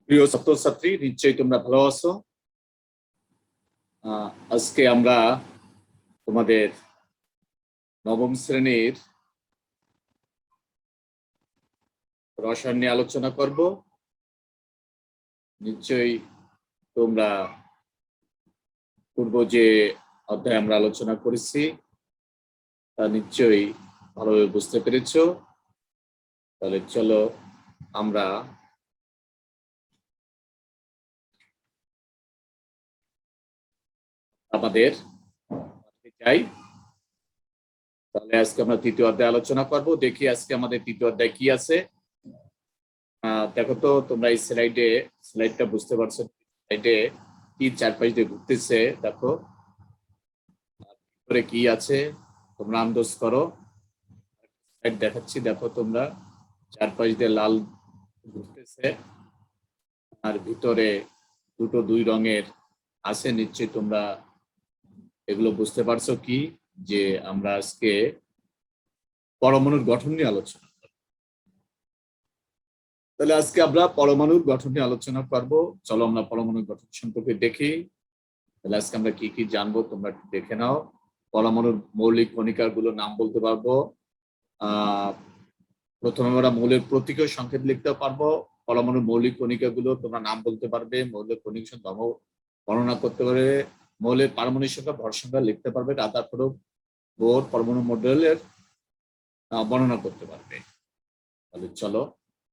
প্রিয় ছাত্রছাত্রী, নিশ্চয়ই তোমরা ভালো আছো। আজকে আমরা তোমাদের নবম শ্রেণীর রসায়ন নিয়ে আলোচনা করব। নিশ্চয়ই তোমরা পূর্ব যে অধ্যায় আমরা আলোচনা করেছি তা নিশ্চয়ই ভালোভাবে বুঝতে পেরেছো। তাহলে চলো আমরা আমাদের যাই। তাহলে আজকে আমরা তৃতীয় অধ্যায় আলোচনা করব। দেখি আজকে আমাদের তৃতীয় অধ্যায় কি আছে। দেখো তো তোমরা এই স্লাইডটা বুঝতে পারছো। স্লাইডে কি চারপাশ দিয়ে ঘুরতেছে দেখো, ভিতরে কি আছে তোমরা আন্দাজ করো। স্লাইড দেখাচ্ছি, দেখো তোমরা চারপাশ দিয়ে লাল ঘুরতেছে আর ভিতরে দুই রঙের আছে। নিশ্চয়ই তোমরা এগুলো বুঝতে পারছো কি, যে আমরা আজকে পরমাণুর গঠন নিয়ে আলোচনা। তাহলে আজকে আমরা পরমাণুর গঠন নিয়ে আলোচনা করব। চলো আমরা পরমাণুর গঠন সম্পর্কে দেখি। তাহলে আজকে আমরা কি কি জানবো তোমরা দেখে নাও। পরমাণুর মৌলিক কণিকার গুলো নাম বলতে পারবো। প্রথমে আমরা মৌলের প্রতীক ও সংকেত লিখতে পারবো। পরমাণুর মৌলিক কণিকা গুলো তোমরা নাম বলতে পারবে, মৌলিক কণিকা ধর্ম বর্ণনা করতে পারবে, মৌলের পারমাণবিক সংখ্যা ভর সংখ্যা লিখতে পারবে, রাদারফোর্ড বোর পরমাণু মডেলের বর্ণনা করতে পারবে। তাহলে চলো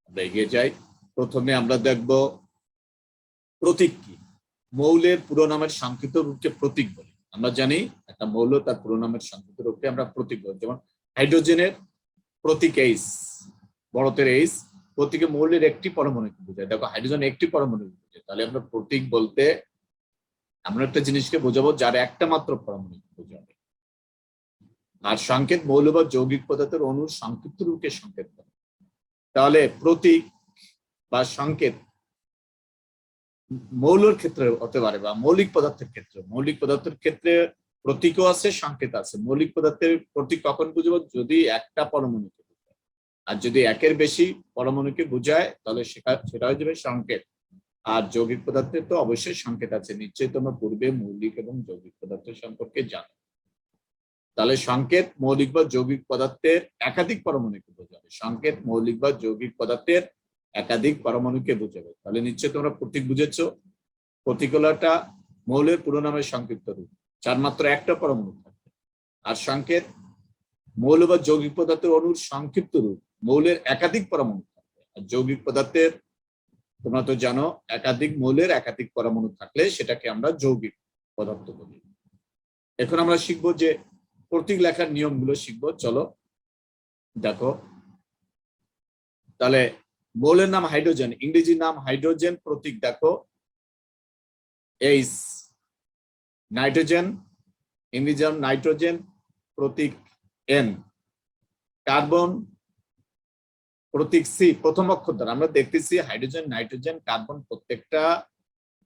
আমরা এগিয়ে যাই। প্রথমে আমরা দেখব প্রতীক কি। মৌলের পুরো নামের সংক্ষিপ্ত রূপকে প্রতীক বলি। আমরা জানি একটা মৌল তার পুরো নামের সংক্ষিপ্ত রূপকে আমরা প্রতীক বলি। যেমন হাইড্রোজেনের প্রতীক এইচ, বড়তের এইচ, প্রতীকে মৌলের একটি পরমাণুকে বোঝায়। দেখো হাইড্রোজেন একটি পরমাণুকে বোঝায়, তাহলে আমরা প্রতীক বলতে এমন একটা জিনিসকে বোঝাবো যার একটা মাত্র পরমাণুকে বোঝাবে। আর সংকেত মৌল বা যৌগিক পদার্থের অণুর সংক্ষিপ্ত রূপকে সংকেত করে। তাহলে প্রতীক বা সংকেত মৌলের ক্ষেত্রে হতে পারে বা মৌলিক পদার্থের ক্ষেত্রে। মৌলিক পদার্থের ক্ষেত্রে প্রতীকও আছে, সংকেত আছে। মৌলিক পদার্থের প্রতীক কখন বুঝবো? যদি একটা পরমাণুকে বোঝায়, আর যদি একের বেশি পরমাণুকে বোঝায় তাহলে সেটা হয়ে যাবে সংকেত। আর যৌগিক পদার্থের তো অবশ্যই সংকেত আছে। নিশ্চয়ই তোমরা পূর্বে মৌলিক এবং যৌগিক পদার্থের সম্পর্কে জানো। তাহলে সংকেত মৌলিক বা যৌগিক পদার্থের একাধিক পরমাণুকে বোঝাবে। সংকেত মৌলিক বা যৌগিক পদার্থের একাধিক পরমাণুকে বোঝাবে। তাহলে নিশ্চয়ই তোমরা প্রতীক বুঝেছো। প্রতীক হলো একটা মৌলের পুরো নামের সংক্ষিপ্ত রূপ যার মাত্র একটা পরমাণু থাকবে। আর সংকেত মৌল বা যৌগিক পদার্থের অণুর সংক্ষিপ্ত রূপ, মৌলের একাধিক পরমাণু থাকবে। আর যৌগিক পদার্থের তোমরা তো জানো একাধিক মৌলের একাধিক পরমাণু থাকলে সেটাকে আমরা যৌগিক পদার্থ বলি। এখন আমরা শিখবো যে প্রতীক লেখার নিয়মগুলো শিখবো। চলো দেখো। তাহলে মৌলের নাম হাইড্রোজেন, ইংরেজি নাম হাইড্রোজেন, প্রতীক দেখো এইচ। নাইট্রোজেন, ইংরেজি নাম নাইট্রোজেন, প্রতীক এন। কার্বন, প্রতীক সি। প্রথম অক্ষর দ্বারা আমরা দেখতেছি হাইড্রোজেন, নাইট্রোজেন, কার্বন প্রত্যেকটা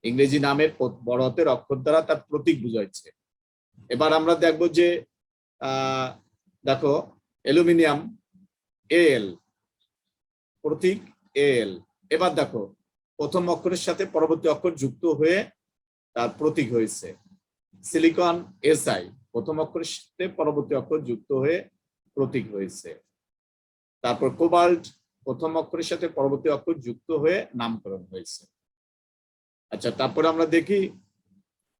ইংরেজি নামের বড় হাতের অক্ষর দ্বারা তার প্রতীক বুঝাইছে। এবার আমরা দেখবো যে দেখো অ্যালুমিনিয়াম, এল, প্রতীক এল। এবার দেখো প্রথম অক্ষরের সাথে পরবর্তী অক্ষর যুক্ত হয়ে তার প্রতীক হয়েছে। সিলিকন, এসআই, প্রথম অক্ষরের সাথে পরবর্তী অক্ষর যুক্ত হয়ে প্রতীক হয়েছে। তারপর কোবাল্ট, প্রথম অক্ষরের সাথে পরবর্তী অক্ষর যুক্ত হয়ে নামকরণ হয়েছে। আচ্ছা, তারপরে আমরা দেখি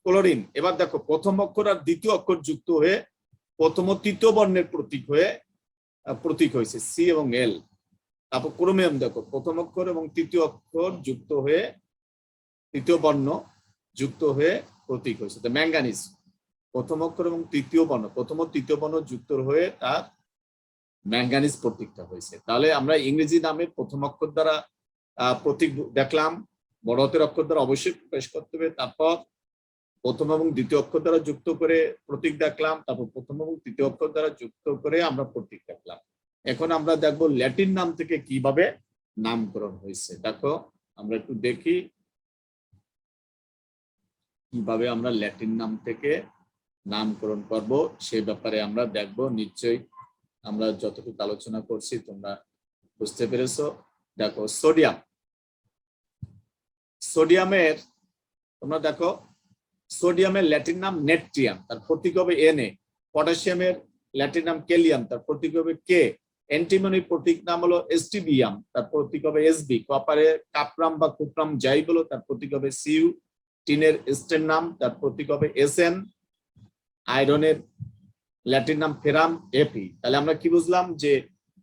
ক্লোরিন। এবার দেখো প্রথম অক্ষর আর দ্বিতীয় অক্ষর যুক্ত হয়ে প্রথম ও তৃতীয় বর্ণের প্রতীক হয়েছে সি এবং এল। তারপর ক্রোমিয়াম, দেখো প্রথম অক্ষর এবং তৃতীয় অক্ষর যুক্ত হয়ে তৃতীয় বর্ণ যুক্ত হয়ে প্রতীক হয়েছে। তো ম্যাঙ্গানিজ, প্রথম অক্ষর এবং তৃতীয় বর্ণ, প্রথম ও তৃতীয় বর্ণ যুক্ত হয়ে তার ম্যাঙ্গানিজ প্রতীকটা হয়েছে। তাহলে আমরা ইংরেজি নামের প্রথম অক্ষর দ্বারা প্রতীক দেখলাম, বড় হাতের অক্ষর দ্বারা অবশ্যই প্রকাশ করতে হবে। তারপর প্রথম এবং দ্বিতীয় অক্ষর দ্বারা যুক্ত করে প্রতীক দেখলাম, তারপর প্রথম এবং তৃতীয় অক্ষর দ্বারা যুক্ত করে আমরা প্রতীক দেখলাম। এখন আমরা দেখবো ল্যাটিন নাম থেকে কিভাবে নামকরণ হয়েছে। দেখো আমরা একটু দেখি কিভাবে আমরা ল্যাটিন নাম থেকে নামকরণ করব, সে ব্যাপারে আমরা দেখব। নিশ্চয়ই আমরা যতটুকু আলোচনা করছি তোমরা বুঝতে পেরেছো। দেখো সোডিয়াম, সোডিয়ামের তোমরা দেখো সোডিয়ামের ল্যাটিন নাম নেট্রিয়াম, তার প্রতীক হবে Na। পটাশিয়ামের ল্যাটিন নাম ক্যালিয়াম, তার প্রতীক হবে K। অ্যান্টিমনির প্রতীক নাম হলো স্টিবিয়াম, তার প্রতীক হবে Sb। কপারের কাপরাম বা কুপ্রাম যাই বলো, তার প্রতীক হবে Cu। টিনের স্টেন নাম, তার প্রতীক হবে Sn। আয়রনের ল্যাটিন নাম ফেরাম, Fe। তাহলে আমরা কি বুঝলাম যে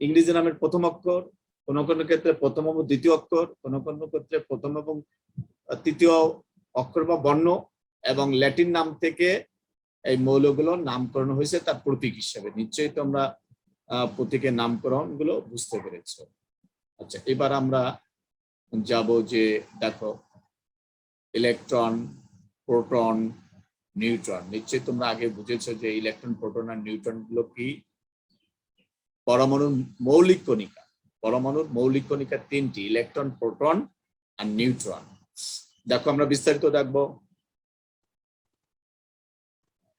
ইংরেজি নামের প্রথম অক্ষর কোন কোন ক্ষেত্রে প্রথম এবং দ্বিতীয় অক্ষর, কোন কোন ক্ষেত্রে প্রথম এবং তৃতীয় অক্ষর বা বর্ণ, এবং ল্যাটিন নাম থেকে এই মৌলগুলো নামকরণ হয়েছে তার প্রতীক হিসেবে। নিশ্চয়ই তোমরা প্রতীকের নামকরণ গুলো বুঝতে পেরেছো। আচ্ছা, এবার আমরা যাব যে দেখো ইলেকট্রন, প্রোটন, নিউট্রন। নিশ্চয়ই তোমরা আগে বুঝেছো যে ইলেকট্রন, প্রোটন আর নিউট্রন গুলো কি পরমাণুর মৌলিক কণিকা। পরমাণুর মৌলিক কণিকা তিনটি, ইলেকট্রন, প্রোটন আর নিউট্রন। দেখো আমরা বিস্তারিত দেখবো।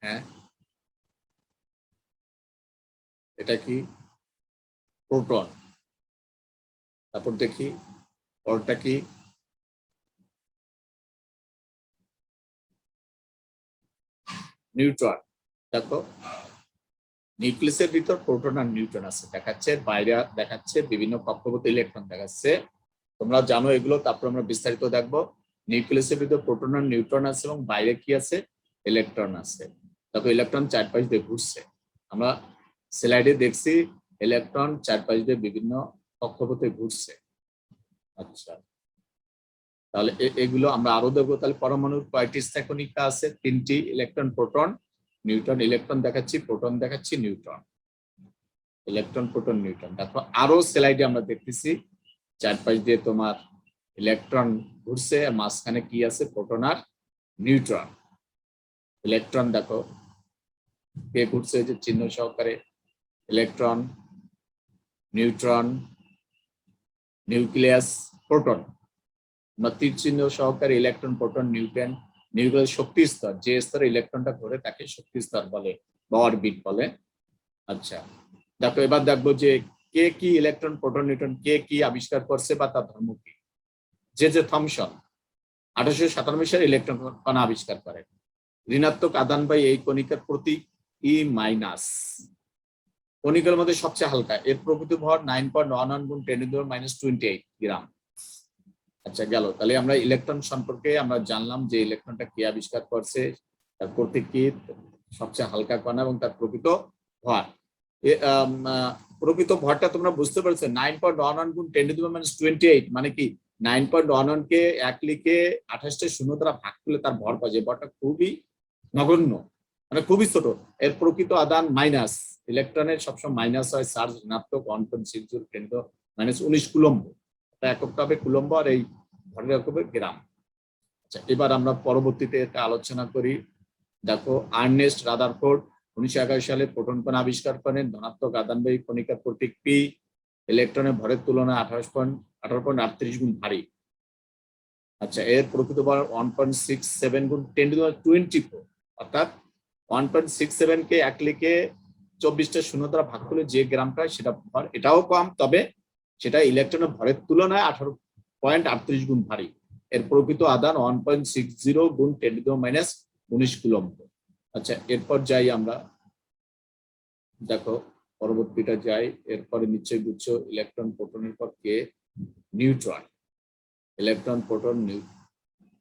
হ্যাঁ, এটা কি প্রোটন, তারপর দেখি পরটা কি নিউট্রন। দেখো নিউক্লিয়াসের ভিতর প্রোটন আর নিউট্রন আছে, দেখাচ্ছে বাইরে দেখাচ্ছে বিভিন্ন কক্ষপথে ইলেকট্রন দেখাচ্ছে। তোমরা জানো এগুলো, তারপর আমরা বিস্তারিত দেখবো। নিউক্লিয়াসের ভিতর প্রোটন আর নিউট্রন আছে এবং বাইরে কি আছে, ইলেকট্রন আছে। দেখো ইলেকট্রন চারপাশ দিয়ে ঘুরছে, আমরা স্লাইডে দেখছি ইলেকট্রন চারপাশ দিয়ে বিভিন্ন কক্ষপথে ঘুরছে। আচ্ছা, তাহলে এগুলো আমরা আরো দেখবো। তাহলে পরমাণুর কয়টি স্থায়ী আছে, তিনটি, ইলেকট্রন, প্রোটন, নিউট্রন। ইলেকট্রন দেখাচ্ছি, প্রোটন দেখাচ্ছি, নিউট্রন। Electron, proton, neutron. দেখো আরো স্লাইডে আমরা দেখতেছি চারপাশ দিয়ে তোমার ইলেকট্রন ঘুরছে, মাঝখানে কি আছে, প্রোটন আর নিউট্রন। ইলেকট্রন দেখো কে ঘুরছে, যে চিহ্ন সহকারে ইলেকট্রন, নিউট্রন, নিউক্লিয়াস, প্রোটন। আমরা তীর চিহ্ন সহকারে ইলেকট্রন, প্রোটন, নিউট্রন। নিউক্লিয়াস শক্তি স্তর, যে স্তরে ইলেকট্রনটা ঘুরে তাকে শক্তি স্তর বলে বা অরবিট বলে। আচ্ছা, দেখো এবার দেখবো যে কে কি ইলেকট্রন, প্রোটন, নিউট্রন কে কি আবিষ্কার করছে বা তার ধর্ম কি। যে থমসন 1897 সালে ইলেকট্রন কণা আবিষ্কার করেন। ঋণাত্মক আধান বাই এই কণিকার প্রতীক E-। কণিকার মধ্যে সবচেয়ে হালকা, এর প্রকৃত ভর 9.11 গুণ 10⁻28 গ্রাম। আচ্ছা গেল। তাহলে আমরা ইলেকট্রন সম্পর্কে আমরা জানলাম যে ইলেকট্রনটা কে আবিষ্কার করছে, তার প্রতীক কি, সবচেয়ে হালকা কণা এবং তার প্রকৃত ভর। প্রকৃত ভরটা তোমরা বুঝতে পারছো, 9.11 গুণ 10⁻28 মানে কি 9.11 কে 1 লিখে 28টা শূন্য দ্বারা ভাগ করলে তার ভর পাওয়া যায়। ভরটা খুবই নগণ্য, মানে খুবই ছোট। এর প্রকৃত আধান মাইনাস, ইলেকট্রনের সবসময় মাইনাস হয়, চার্জ ঋণাত্মক 1.60 10⁻19 কুলম্ব। এককটা হবে কুলম্ব আর এই ভরের একক হবে গ্রাম। আচ্ছা, এবার আমরা পরবর্তীতে এটা আলোচনা করি। দেখো আর্নেস্ট রাদারফোর্ড 1911 সালে প্রোটন কণা আবিষ্কার করেন। ধনাত্মক আধানবাহী কণিকার প্রতীক পি। ইলেকট্রনের ভরের তুলনায় 18.38 গুণ ভারী। আচ্ছা, এর প্রকৃত ভর 1.67 গুণ 10⁻24, অর্থাৎ 1.67 কে 1 লিখে 24টা শূন্য দ্বারা ভাগ করলে যে গ্রামটা সেটা ভর। এটাও কম, তবে সেটা ইলেকট্রনের ভরের তুলনায় 18.38 গুণ ভারী। এর প্রকৃত আধান 1.60 গুণ 10⁻19 কুলম্ব। আচ্ছা, এরপর যাই আমরা, দেখো পরবর্তীটা যাই। এরপরে নিশ্চয়ই বুঝছো ইলেকট্রন, প্রোটনের পর কে, নিউট্রন। ইলেকট্রন, প্রোটন,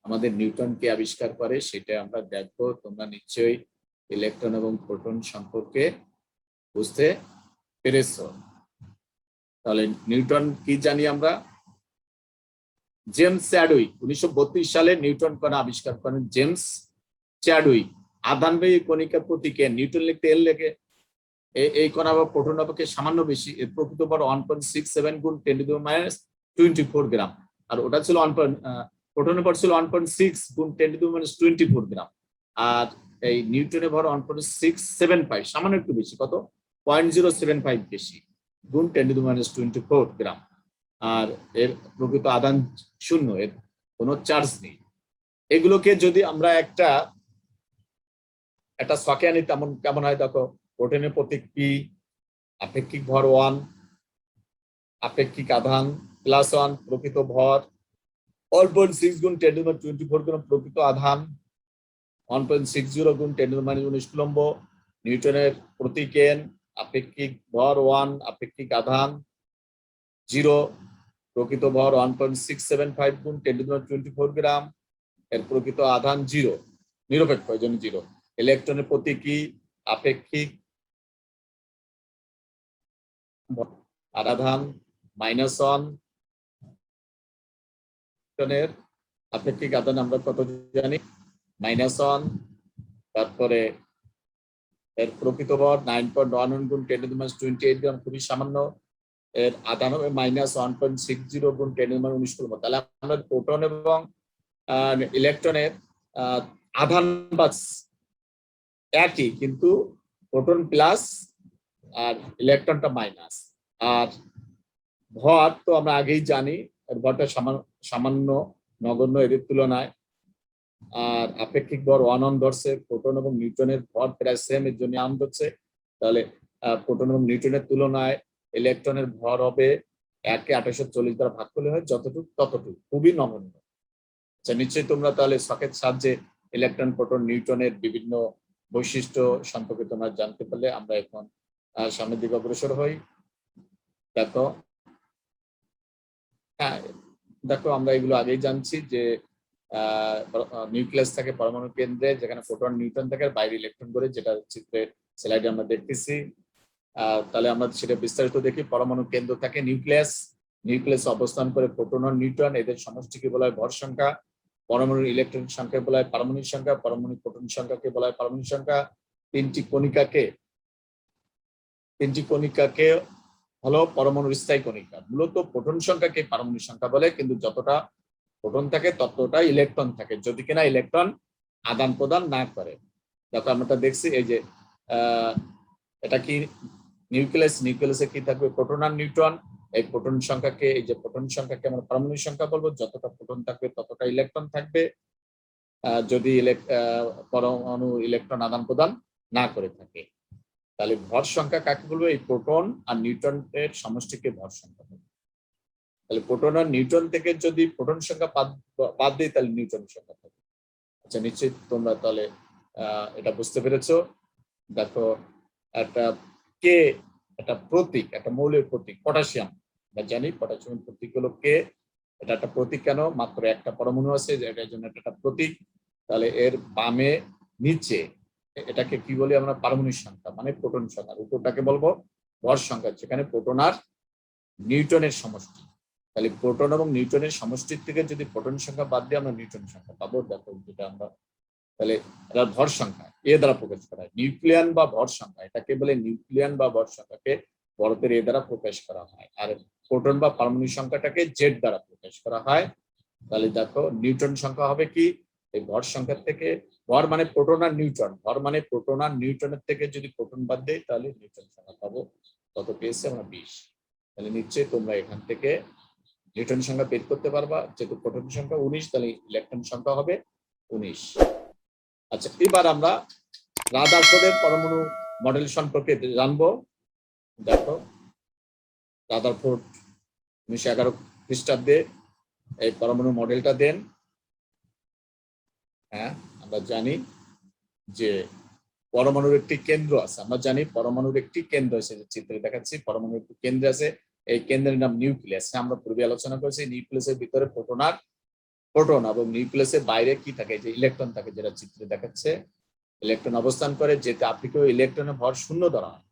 আমাদের নিউটন কে আবিষ্কার করে সেটা আমরা দেখবো। তোমরা নিশ্চয়ই ইলেকট্রন এবং প্রোটন সম্পর্কে বুঝতে পেরেছো। তাহলে নিউটন কি জানি আমরা, জেমস চ্যাডউইক 1932 সালে নিউটন কণা আবিষ্কার করেন। James Chadwick. আধানবাহী কণিকার প্রতীকে নিউটন লিখতে এল লেখে। এই কণা বা প্রোটন অপেক্ষা সামান্য বেশি। এর প্রকৃত ভর 1.67 গুণ 10⁻24 গ্রাম। আর ওটা ছিল প্রোটনের ভর ছিল 1.6 গুণ 10⁻24 গ্রাম। আর এই নিউটনের ভর 1.675, সামান্য একটু বেশি, কত 0.075 বেশি, গুণ 10⁻24 গ্রাম। আর এর প্রকৃত আধান শূন্য, এর কোনো চার্জ নেই। এগুলোকে যদি আমরা একটা ছকে আনি তেমন কেমন হয় দেখো। প্রোটনের প্রতীক পি, আপেক্ষিক ভর 1, আপেক্ষিক আধান +1, প্রকৃত ভর 1.6 গুণ 10⁻24 গ্রাম প্রকৃত আধান, 1.60 গুণ 10⁻19 কুলম্ব, নিউটনের প্রতীক n, আপেক্ষিক ভর 1, আপেক্ষিক আধান 0, প্রকৃত ভর 1.675 গুণ 10⁻24 গ্রাম, এর প্রকৃত আধান 0, নিরপেক্ষ এই জন্য 0। ইলেকট্রনের প্রতীকী, আপেক্ষিক আর আধান -1, ইলেকট্রনের আপেক্ষিক আধান আমরা কত জানি, -1। তারপরে এর প্রকৃত ভর 9.11 গুণ 10⁻28 গ্রাম, খুবই সামান্য। এর আধান হবে -1.60 গুণ 10⁻19 কুলম্ব। তাহলে আমরা প্রোটন এবং ইলেকট্রনের আধান বাস একই, কিন্তু প্রোটন প্লাস আর ইলেকট্রনটা মাইনাস। আর ভর তো আমরা আগেই জানি, এর ভরটা সামান্য নগণ্য এদের তুলনায়। আর আপেক্ষিক ভর 1 ধরছে, প্রোটন এবং নিউট্রনের ভর প্রায় সেম, এর জন্য আন ধরছে। তাহলে প্রোটন এবং নিউট্রনের তুলনায় ইলেকট্রনের ভর হবে 1/2840 দ্বারা ভাগ করলে হয় যতটুকু ততটুকু, খুবই নগণ্য। আচ্ছা, নিশ্চয়ই তোমরা তাহলে শখের সাহায্যে ইলেকট্রন, প্রোটন, নিউট্রনের বিভিন্ন বৈশিষ্ট্য সম্পর্কে তোমরা জানতে পারলে। আমরা এখন সামনের দিকে অগ্রসর হই। দেখো, হ্যাঁ দেখো, আমরা এগুলো আগেই জানছি যে নিউক্লিয়াস থাকে পরমাণু কেন্দ্রে, যেখানে প্রোটন নিউট্রন থাকে, বাইরে ইলেকট্রন করে, যেটা চিত্রে স্লাইডে আমরা দেখতেছি। তাহলে আমরা সেটা বিস্তারিত দেখি। পরমাণু কেন্দ্র থাকে নিউক্লিয়াস, নিউক্লিয়াস অবস্থান করে প্রোটন ও নিউট্রন, এদের সমষ্টিকে বলা হয় ভর সংখ্যা। পরমাণুর ইলেকট্রন সংখ্যা বলা হয় পারমাণবিক সংখ্যা, পারমাণবিক প্রোটন সংখ্যাকে বলা হয় পারমাণবিক সংখ্যা। তিনটি কণিকাকে হলো পরমাণুর স্থায়ী কণিকা। মূলত প্রোটন সংখ্যাকে পারমাণবিক সংখ্যা বলে, কিন্তু যতটা প্রোটন থাকে ততটা ইলেকট্রন থাকে, যদি কিনা ইলেকট্রন আদান প্রদান না করে। দেখো আমরা দেখছি, এই যে এটা কি নিউক্লিয়াস, নিউক্লিয়াসে কি থাকবে, প্রোটন আর নিউট্রন। এই প্রোটন সংখ্যাকে, এই যে প্রোটন সংখ্যাকে আমরা পারমাণবিক সংখ্যা বলবো, যতটা প্রোটন থাকবে ততটা ইলেকট্রন থাকবে, যদি পরমাণু ইলেকট্রন আদান প্রদান না করে থাকে। তাহলে ভর সংখ্যা কাকে বলবো, এই প্রোটন আর নিউট্রনের সমষ্টিকে ভর সংখ্যা বলবো। তাহলে প্রোটন আর নিউট্রন থেকে যদি প্রোটন সংখ্যা বাদ দিই, তাহলে নিউট্রন সংখ্যা থাকবে। আচ্ছা, নিশ্চয়ই তোমরা তাহলে এটা বুঝতে পেরেছো। দেখো, একটা কে, একটা প্রতীক, একটা মৌলের প্রতীক, পটাশিয়াম। আমরা জানি পটাশিয়ামের প্রতীক হলো কে। এটা একটা প্রতীক কেন, মাত্র একটা পরমাণু আছে, এটার জন্য একটা প্রতীক। তাহলে এর বামে নিচে এটাকে কি বলি আমরা, পারমাণবিক সংখ্যা, মানে প্রোটন সংখ্যা। উপরটাকে বলবো ভর সংখ্যা, যেখানে প্রোটন আর নিউট্রনের সমষ্টি। তাহলে প্রোটন এবং নিউট্রনের সমষ্টির থেকে যদি প্রোটন সংখ্যা বাদ দিয়ে আমরা নিউট্রন সংখ্যা পাবো। দেখো, যেটা আমরা তাহলে এটা ভর সংখ্যা এ দ্বারা প্রকাশ করা হয়। নিউক্লিয়ান বা ভর সংখ্যা, এটাকে বলে নিউক্লিয়ান বা ভর সংখ্যাকে বড়দের এ দ্বারা প্রকাশ করা হয়। আর প্রোটন বা পারমাণবিক সংখ্যাটাকে জেড দ্বারা প্রকাশ করা হয়। তাহলে দেখো, নিউট্রন সংখ্যা হবে কি, এই ভর সংখ্যার থেকে, ভর মানে প্রোটন আর নিউট্রন, ভর মানে প্রোটন আর নিউট্রনের থেকে যদি প্রোটন বাদ দেয়, তাহলে নিউট্রন সংখ্যা পাবো। কত পেয়েছি আমরা, 20। তাহলে নিশ্চয়ই তোমরা এখান থেকে নিউট্রন সংখ্যা বের করতে পারবা। যেহেতু প্রোটন সংখ্যা 19, তাহলে ইলেকট্রন সংখ্যা হবে 19। আচ্ছা, এবার আমরা রাদারফোর্ডের পরমাণু মডেল সম্পর্কে জানবো। দেখো, রাদারফোর্ড 1911 খ্রিস্টাব্দে এই পরমাণু মডেলটা দেন। হ্যাঁ, আমরা জানি যে পরমাণুর একটি কেন্দ্র আছে। আমরা জানি পরমাণুর একটি কেন্দ্র আছে, চিত্রে দেখাচ্ছি পরমাণুর একটি কেন্দ্র আছে। এই কেন্দ্রের নাম নিউক্লিয়াস। আমরা পূর্বে আলোচনা করেছি, নিউক্লিয়াসের ভিতরে প্রোটন এবং নিউক্লিয়াসের বাইরে কি থাকে, যে ইলেকট্রন থাকে, যেটা চিত্রে দেখাচ্ছে। ইলেকট্রন অবস্থান করে, যেটা আপেক্ষিক ইলেকট্রনের ভর শূন্য ধরা হয়।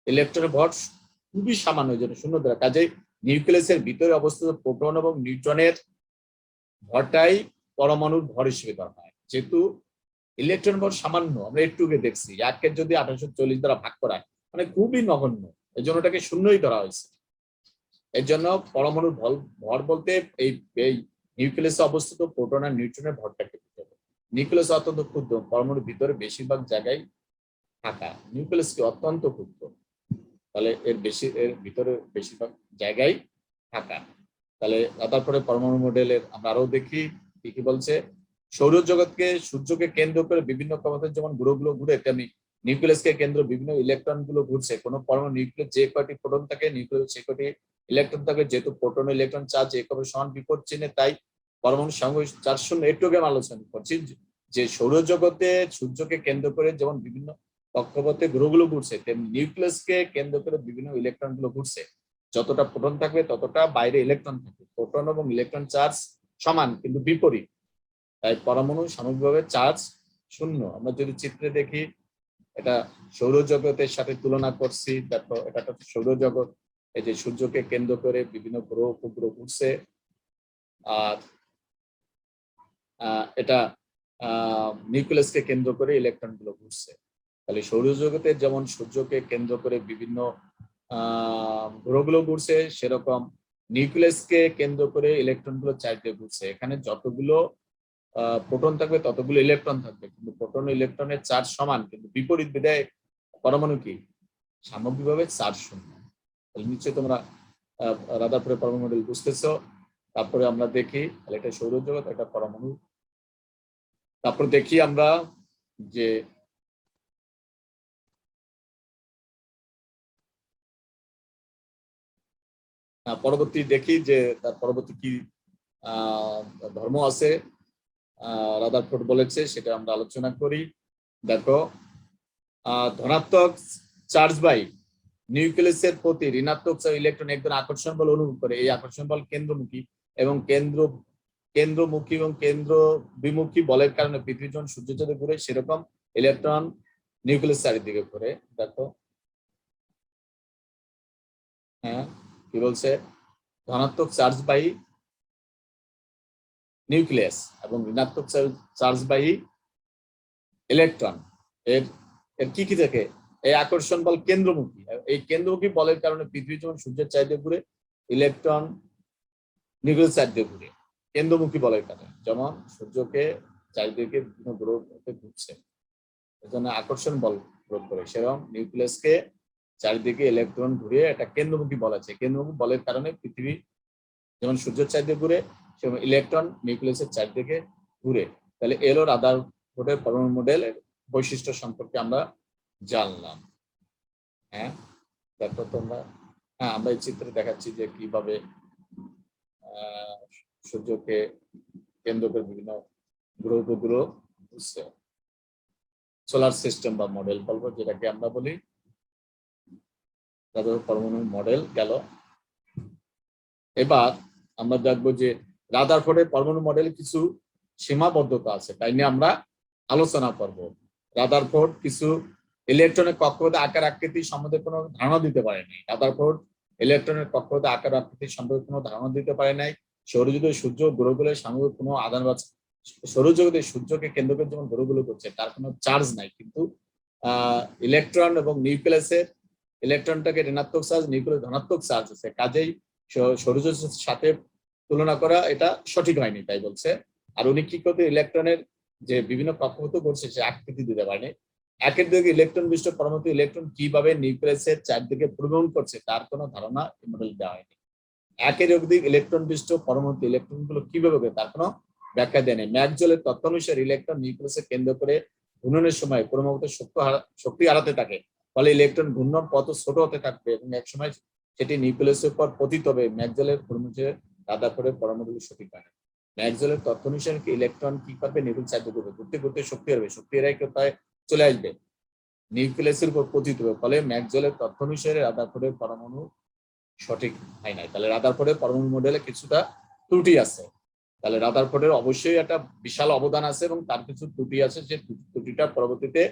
ইলেকট্রনের ভর খুবই সামান্য, জন্য শূন্য ধরা। কাজেই নিউক্লিয়াসের ভিতরে অবস্থিত প্রোটন এবং নিউট্রনের ভরটাই পরমাণুর ভর হিসেবে ধরা হয়। যেহেতু ইলেকট্রন ভর সামান্য, আমরা একটু দেখছি, 1 যদি 1840 দ্বারা ভাগ করা হয়, মানে খুবই নগণ্য, এই জন্য ওটাকে শূন্যই ধরা হয়েছে। এর জন্য পরমাণুর ভর বলতে এই নিউক্লিয়াসে অবস্থিত প্রোটন আর নিউট্রনের ভরটাকে দিতে হবে। নিউক্লিয়াস অত্যন্ত ক্ষুদ্র, পরমাণুর ভিতরে বেশিরভাগ জায়গায় ফাঁকা। নিউক্লিয়াস কি অত্যন্ত ক্ষুদ্র, তাহলে এর ভিতরে বেশিরভাগ জায়গায় ফাঁকা। তাহলে তারপরে পরমাণু মডেলের আমরা আরো দেখি কি বলছে। সৌরজগৎকে, সূর্যকে কেন্দ্র করে বিভিন্ন ক্ষমতায় যেমন গ্রহগুলো ঘুরে, তেমনি নিউক্লিয়াসকে কেন্দ্র বিভিন্ন ইলেকট্রন গুলো ঘুরছে। কোনো পরমাণু নিউক্লিয়াস যে কয়টি প্রোটন থাকে, নিউক্লিয়াস সে কয়টি ইলেকট্রন থাকে। যেহেতু প্রোটন ইলেকট্রন চার্জ একভাবে সমান বিপরীত চিহ্নে, তাই পরমাণু সাময়িক চার্জ শূন্য। একটু আগে আলোচনা করছি যে সৌরজগতে সূর্যকে কেন্দ্র করে যেমন বিভিন্ন কক্ষপথে গ্রহগুলো ঘুরছে, তেমনি নিউক্লিয়াসকে কেন্দ্র করে বিভিন্ন ইলেকট্রন গুলো ঘুরছে। যতটা প্রোটন থাকবে ততটা বাইরে ইলেকট্রন থাকবে। প্রোটন এবং ইলেকট্রন চার্জ সমান কিন্তু বিপরীত, তাই পরমাণু সামগ্রিকভাবে চার্জ শূন্য। আমরা যদি চিত্রে দেখি, এটা সৌরজগতের সাথে তুলনা করছি। দেখো এটা হচ্ছে সৌরজগৎ। এই যে সূর্যকে কেন্দ্র করে বিভিন্ন গ্রহ উপগ্রহ ঘুরছে, আর এটা নিউক্লিয়াসকে কেন্দ্র করে ইলেকট্রন গুলো ঘুরছে। তাহলে সৌরজগতে যেমন সূর্যকে কেন্দ্র করে বিভিন্ন গ্রহগুলো ঘুরছে, সেরকম নিউক্লিয়াসকে কেন্দ্র করে ইলেকট্রন গুলো চারদিকে ঘুরছে। এখানে যতগুলো প্রোটন থাকবে ততগুলো ইলেকট্রন থাকবে, কিন্তু প্রোটন ইলেকট্রনের চার্জ সমান, কিন্তু বিপরীত বিধায় পরমাণু কি সামগ্রিকভাবে চার্জ শূন্য। তাহলে নিশ্চয়ই তোমরা রাদারফোর্ডের পরমাণু মডেল বুঝতেছো। তারপরে আমরা দেখি, তাহলে এটা সৌরজগৎ, এটা পরমাণু। তারপর দেখি আমরা যে পরবর্তী দেখি যে তার পরবর্তী কি ধর্ম আছে রাদারফোর্ড বলেছে, সেটা আমরা আলোচনা করি। দেখো, ধনাত্মক চার্জ বাই নিউক্লিয়াসের প্রতি ঋণাত্মক ইলেকট্রন এক ধরনের আকর্ষণ বল অনুভব করে। এই আকর্ষণ বল কেন্দ্রমুখী এবং কেন্দ্রমুখী এবং কেন্দ্র বিমুখী বলের কারণে পৃথিবী যখন সূর্যের চাঁদে ঘুরে, সেরকম ইলেকট্রন নিউক্লিয়াস চারিদিকে ঘুরে। দেখো, হ্যাঁ কি বলছে, ধনাত্মক চার্জ বাই নিউক্লিয়াস এবং ঋণাত্মক চার্জ বাই ইলেকট্রন এর এর কি কি থাকে, এই আকর্ষণ বল কেন্দ্রমুখী। এই কেন্দ্রমুখী বলের কারণে পৃথিবী যখন সূর্যের চারিদিকে ঘুরে, ইলেকট্রন নিউক্লিয়াস চারিদিকে ঘুরে কেন্দ্রমুখী বলের কারণে। যেমন সূর্যকে চারিদিকে বিভিন্ন গ্রহ ঘুরছে, এজন্য আকর্ষণ বল প্রয়োগ করে, সেরকম নিউক্লিয়াসকে চারিদিকে ইলেকট্রন ঘুরে একটা কেন্দ্রমুখী বল আছে। কেন্দ্রমুখী বলের কারণে পৃথিবী যেমন সূর্যের চারিদিকে ঘুরে, সেরকম ইলেকট্রন নিউক্লিয়াসের চারিদিকে ঘুরে। তাহলে এলো রাদারফোর্ডের পরমাণু মডেলের বৈশিষ্ট্য সম্পর্কে আমরা জানলাম। হ্যাঁ দেখো তোমরা, হ্যাঁ আমরা এই চিত্রে দেখাচ্ছি যে কিভাবে সূর্যকে কেন্দ্র করে বিভিন্ন গ্রহ উপগ্রহ ঘুরছে। সোলার সিস্টেম বা মডেল বলবো, যেটাকে আমরা বলি পরমাণু মডেল গেল। এবার আমরা দেখবো যে রাদারফোর্ডের পরমাণু মডেল কিছু সীমাবদ্ধতা আছে, তাই নিয়ে আমরা আলোচনা করব। রাদারফোর্ড কিছু ইলেকট্রনের কক্ষপথে আকার আকৃতি সম্বন্ধে কোনো ধারণা দিতে পারেনি। রাদারফোর্ড ইলেকট্রনের কক্ষপথে আকার আকৃতি সম্পর্কে কোনো ধারণা দিতে পারে নাই। সৌরজগতে সূর্য গ্রহগুলোর সামগ্রিক কোনো আদান বা সৌরজগতে সূর্যকে কেন্দ্র করে যেমন গ্রহগুলো করছে, তার কোনো চার্জ নাই, কিন্তু ইলেকট্রন এবং নিউক্লিয়াসের ইলেকট্রনটাকে ঋণাত্মক চার্জ, নিউক্লিয়াস ধনাত্মক চার্জ আছে, কাজেই সৌরজগতের সাথে তুলনা করা এটা সঠিক হয়নি, তাই বলছে। আর উনি কি করতে, ইলেকট্রনের যে বিভিন্ন কক্ষপথ করছে সে আকৃতি দিতে পারেনি। একের দিকে ইলেকট্রন বিশিষ্ট পরমাণু ইলেকট্রন কিভাবে নিউক্লিয়াসের চারদিকে পরিভ্রমণ করছে তার কোনো ধারণা এই মডেল দেওয়া হয়নি। একের অধিক ইলেকট্রন বিশিষ্ট পরমাণু ইলেকট্রন গুলো কিভাবে হবে তার কোনো ব্যাখ্যা দেয়নি। ম্যাক্সওয়েলের তত্ত্ব অনুসারে ইলেকট্রন নিউক্লিয়াসে কেন্দ্র করে ঘূর্ণনের সময় ক্রমাগত শক্তি হারাতে থাকে, ফলে ইলেকট্রন ঘূর্ণন পথ ছোট হতে থাকবে এবং এক সময় সেটি নিউক্লিয়াসের উপর পতিত হবে। ম্যাক্সওয়েলের ফর্মুলায় রাদারফোর্ডের পরমাণুগুলো সঠিক হয় না। ম্যাক্সওয়েলের তত্ত্ব অনুসারে ইলেকট্রন কি করবে, নিউক্লিয়াস চার্জ করবে, ঘুরতে ঘুরতে শক্তি হারবে, শক্তি হারায় কোথায় চলে আসবে, নিউক্লিয়াসের উপর পতিত হবে। ফলে ম্যাক্সওয়েলের তত্ত্ব অনুসারে রাদারফোর্ডের পরমাণু সঠিক হয় নাই। তাহলে রাদারফোর্ডের পরমাণু মডেলে কিছুটা ত্রুটি আছে। তাহলে রাদারফোর্ডের অবশ্যই একটা বিশাল অবদান আছে এবং তার কিছু ত্রুটি আছে, যে ত্রুটিটা পরবর্তীতে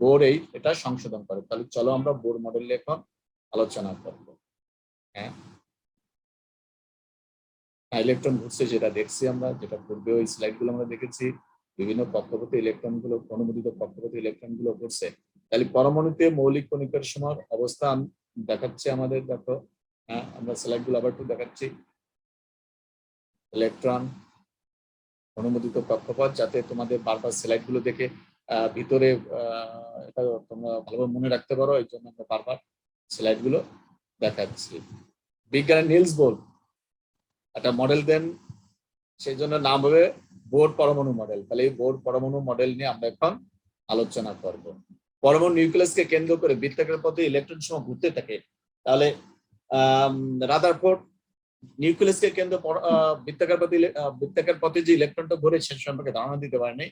বোর এটা সংশোধন করে। তাহলে চলো আমরা বোর মডেল এখন আলোচনা করব। হ্যাঁ, ইলেকট্রন ঘুরছে যেটা দেখছি আমরা, যেটা পূর্বে ওই স্লাইড গুলো আমরা দেখেছি, বিভিন্ন কক্ষপথে ইলেকট্রন গুলো, অনুমোদিত কক্ষপথে ইলেকট্রন গুলো ঘুরছে। তাহলে পরমাণুতে মৌলিক কণিকার সময় অবস্থান দেখাচ্ছে আমাদের। দেখো, হ্যাঁ আমরা স্লাইড গুলো আবার একটু দেখাচ্ছি। ইলেকট্রন, অনুমোদিত কক্ষপথ, যাতে তোমাদের বারবার স্লাইড গুলো দেখে ভিতরে এটা তোমরা ভালোভাবে মনে রাখতে পারো, এই জন্য আমরা বারবার স্লাইড গুলো দেখাচ্ছি। বিজ্ঞানী নিলস বোর একটা মডেল দেন, সেই জন্য নাম হবে বোর পরমাণু মডেল। তাহলে এই বোর পরমাণু মডেল নিয়ে আমরা এখন আলোচনা করব। পরমাণু নিউক্লিয়াসকে কেন্দ্র করে বৃত্তাকার পথে ইলেকট্রন সমূহ ঘুরতে থাকে, তাহলে রাদারফোর্ড নিউক্লিয়াসকে কেন্দ্র বৃত্তাকার পথে যে ইলেকট্রনটা ঘুরে সে সম্পর্কে ধারণা দিতে পারেনি।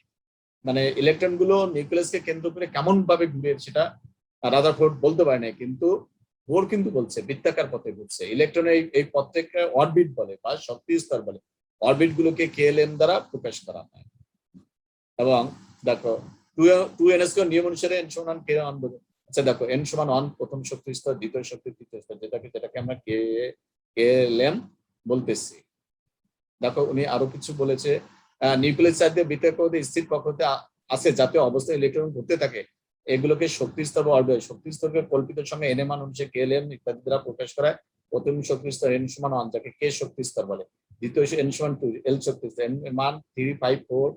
মানে ইলেকট্রন গুলো নিউক্লিয়াসকে কেন্দ্র করে কেমন ভাবে ঘুরে সেটা রাদারফোর্ড বলতে পারে না, কিন্তু বোর কিন্তু বলছে বৃত্তাকার পথে ঘুরছে। ইলেকট্রনের এই প্রত্যেকটা অরবিট বলে বা শক্তি স্তর বলে, অরবিট গুলোকে KLM দ্বারা প্রকাশ করা হয়। এবং দেখো 2NS নিয়ম অনুসারে n সমান k অন বলে। আচ্ছা দেখো n সমান 1 প্রথম শক্তি স্তর, দ্বিতীয় শক্তি, তৃতীয় স্তর, যেটাকে আমরা KLM বলতেছি। দেখো উনি আরো কিছু বলেছে, নিউক্লিয়াস চার দিয়ে বৃত্তাকার পথে স্থির কক্ষপথে আছে জাতীয় অবস্থায় ইলেকট্রন ঘুরতে থাকে, এগুলোকে শক্তি স্তর বা অরবিট। শক্তি স্তরকে কল্পিত সঙ্গে n মান অনুসারে KLM ইত্যাদি দ্বারা প্রকাশ করা হয়। প্রথম শক্তি স্তর n সমান 1 যাকে k শক্তি স্তর বলে, দ্বিতীয় n সমান 2 L শক্তি স্তর, n মান 3, 5, 4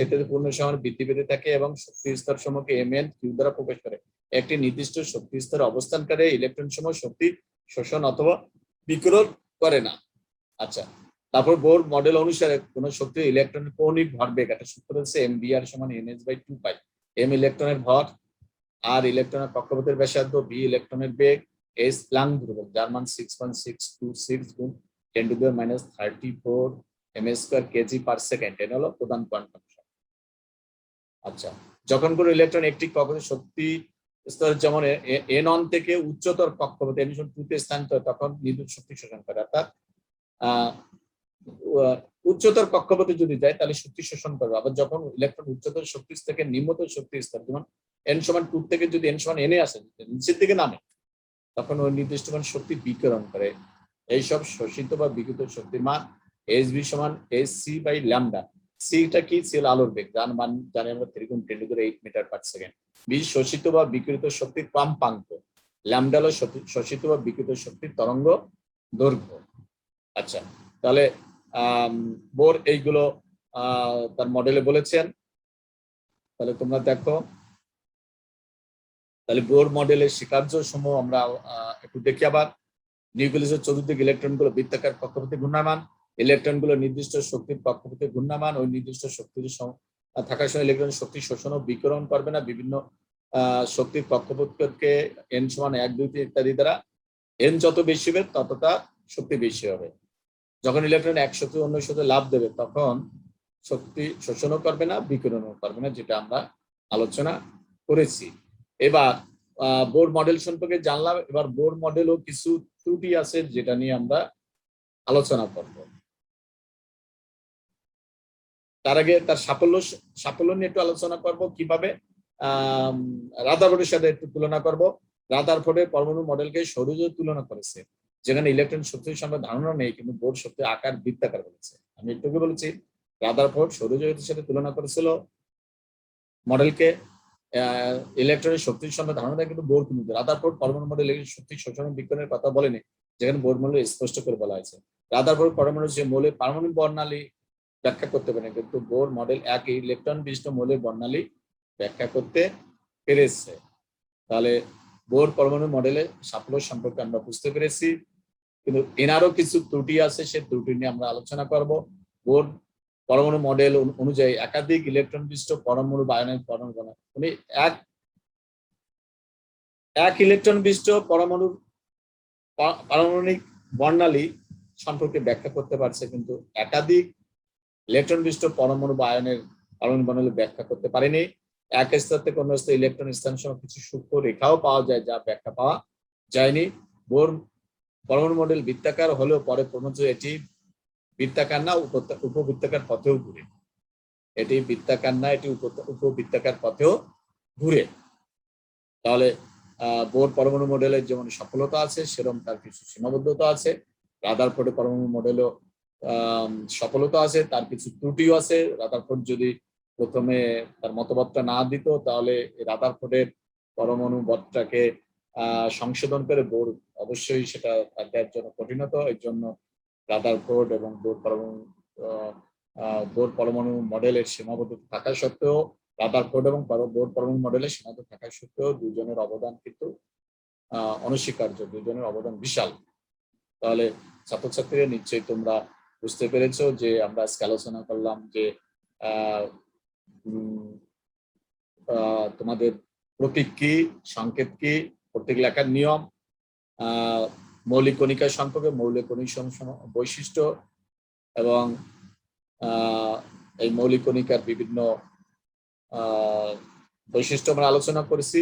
এতে পূর্ণ সমান বৃদ্ধি পেতে থাকে এবং শক্তি স্তর সমূহকে mn q দ্বারা প্রকাশ করে। একটি নির্দিষ্ট শক্তি স্তরে অবস্থানকারী ইলেকট্রন সমূহ শক্তি শোষণ অথবা বিকিরণ করে না। আচ্ছা, তারপর বোর মডেল অনুসারে কোন শক্তি ইলেকট্রনের কৌণিক ভরবেগ, একটা সূত্র হচ্ছে mvr সমান ns/2π। m ইলেকট্রনের ভর, আর ইলেকট্রনের কক্ষপথের ব্যাসার্ধ, v ইলেকট্রনের বেগ, s প্লাঙ্ক ধ্রুবক যার মান 6.626 গুণ 10⁻34 m² kg/s। এটা হলো প্রধান কোয়ান্টাম সংখ্যা। আচ্ছা, যখন কোন ইলেকট্রন একটি কক্ষপথের শক্তি স্তর যেমন n1 থেকে উচ্চতর কক্ষপথে n2 তে স্থানান্তর, তখন বিদ্যুৎ শক্তি শোষণ করে। অর্থাৎ উচ্চতর কক্ষপথে যদি যায় তাহলে শক্তি শোষণ করবে। আবার যখন ইলেকট্রন উচ্চতর শক্তি থেকে নিম্নতর শক্তি স্তর, যেমন n সমান 2 থেকে যদি n সমান n এ আসে, নিচের দিকে নামে, তখন ওই নির্দিষ্ট মান শক্তি বিকিরণ করে। এইসব শোষিত বা বিকিরিত শক্তির মান hv সমান hc/λ। সিটা কি? সি হল আলোর বেগ, যার মান জানি আমরা 3 × 10⁸ মিটার/সেকেন্ড। বি শোষিত বা বিকিরিত শক্তির কম্পাঙ্ক, ল্যামডা হলো শোষিত বা বিকিরিত শক্তির তরঙ্গ দৈর্ঘ্য। আচ্ছা, তাহলে বোর এইগুলো তার মডেলে বলেছেন। তাহলে তোমরা দেখো, তাহলে বোর মডেলের স্বীকার্য সমূহ আমরা একটু দেখি। আবার নিউক্লিয়াসের চতুর্দিকে ইলেকট্রন গুলো বৃত্তাকার কক্ষপথে ঘূর্ণায়মান, ইলেকট্রন গুলো নির্দিষ্ট শক্তির কক্ষপথে ঘূর্ণায়মান। ওই নির্দিষ্ট শক্তির থাকার সময় ইলেকট্রন শক্তি শোষণ ও বিকিরণ করবে না। বিভিন্ন শক্তির কক্ষপথকে n সমান 1, 2, 3 ইত্যাদি দ্বারা n যত বেশি হবে ততটা শক্তি বেশি হবে। যখন ইলেকট্রন এক শক্তি অন্য শক্তি লাভ দেবে তখন শক্তি শোষণও করবে না, বিকিরণও করবে না, যেটা আমরা আলোচনা করেছি। এবার বোর মডেল সম্পর্কে জানলাম। এবার বোর মডেলও কিছু ত্রুটি আছে যেটা নিয়ে আমরা আলোচনা করব। তার আগে তার সাফল্য নিয়ে একটু আলোচনা করব, কিভাবে রাদারফোর্ডের সাথে একটু তুলনা করব। রাদারফোর্ডের পরমাণু মডেলকে সৌরজোর তুলনা করেছে, যেখানে ইলেকট্রন শক্তির সম্বন্ধে ধারণা নেই, কিন্তু বোর শক্তির আকার বৃত্তাকার বলেছে। আমি একটু বলেছি রাদারফোর্ড সৌরজগতের সাথে তুলনা করেছিল মডেলকে, ইলেকট্রনের শক্তির সম্বন্ধে ধারণা দেয়, কিন্তু বোর কিন্তু রাদারফোর্ড পরমাণু মডেল শক্তি শোষণ বিজ্ঞানের কথা বলেনি, যেখানে বোর মডেল স্পষ্ট করে বলা হয়েছে। রাদারফোর্ড পরমাণু যে মৌলের পারমাণবিক বর্ণালী ব্যাখ্যা করতে পারে, কিন্তু বোর মডেল এক ইলেকট্রন বিশিষ্ট মৌলের বর্ণালী ব্যাখ্যা করতে পেরেছে। তাহলে বোর পরমাণু মডেলের সাফল্য সম্পর্কে আমরা বুঝতে পেরেছি, কিন্তু এনারও কিছু ত্রুটি আছে, সে ত্রুটি নিয়ে আমরা আলোচনা করব। বোর পরমাণু মডেল অনুযায়ী একাধিক ইলেকট্রন বিশিষ্ট পরমাণু বা আয়নের পরমাণু বানায়। উনি এক ইলেকট্রন বিশিষ্ট পরমাণুর পারমাণবিক বর্ণালী সম্পর্কে ব্যাখ্যা করতে পারছে, কিন্তু একাধিক ইলেকট্রন বিশিষ্ট পরমাণু বা আয়নের পারমাণবিক বর্ণালী ব্যাখ্যা করতে পারেনি। এক স্তর থেকে অন্য স্তরে ইলেকট্রন স্থান সহ কিছু সূক্ষ্ম রেখাও পাওয়া যায়, যা ব্যাখ্যা পাওয়া যায়নি। বোর পরমাণু মডেল বৃত্তাকার হলেও পরে প্রমাণিত এটি বৃত্তাকার না, উপবৃত্তাকার পথেও ঘুরে। এটি বৃত্তাকার না, এটি উপবৃত্তাকার পথেও ঘুরে। তাহলে বোর পরমাণু মডেলের যেমন সফলতা আছে, সেরকম তার কিছু সীমাবদ্ধতা আছে। রাদারফোর্ডের পরমাণু মডেলও সফলতা আছে, তার কিছু ত্রুটিও আছে। রাদারফোর্ড যদি প্রথমে তার মতবাদটা না দিত, তাহলে রাদারফোর্ডের পরমাণু মতটাকে সংশোধন করে বোর অবশ্যই সেটা দেওয়ার জন্য কঠিন হতো। এর জন্য রাদারফোর্ড এবং বোর পরমাণু মডেলের সীমাবদ্ধতা থাকা সত্ত্বেও, রাদারফোর্ড এবং বোর পরমাণু মডেলের সীমাবদ্ধ থাকা সত্ত্বেও দুজনের অবদান কিন্তু অনস্বীকার্য, দুজনের অবদান বিশাল। তাহলে ছাত্রছাত্রীরা নিশ্চয়ই তোমরা বুঝতে পেরেছো যে আমরা আজকে আলোচনা করলাম যে তোমাদের প্রতীক কি, সংকেত কি, প্রতীক লেখার নিয়ম, মৌলিক কণিকার সম্পর্কে, মৌলিক কণিকার বৈশিষ্ট্য, এবং এই মৌলিক কণিকার বিভিন্ন বৈশিষ্ট্য আমরা আলোচনা করেছি।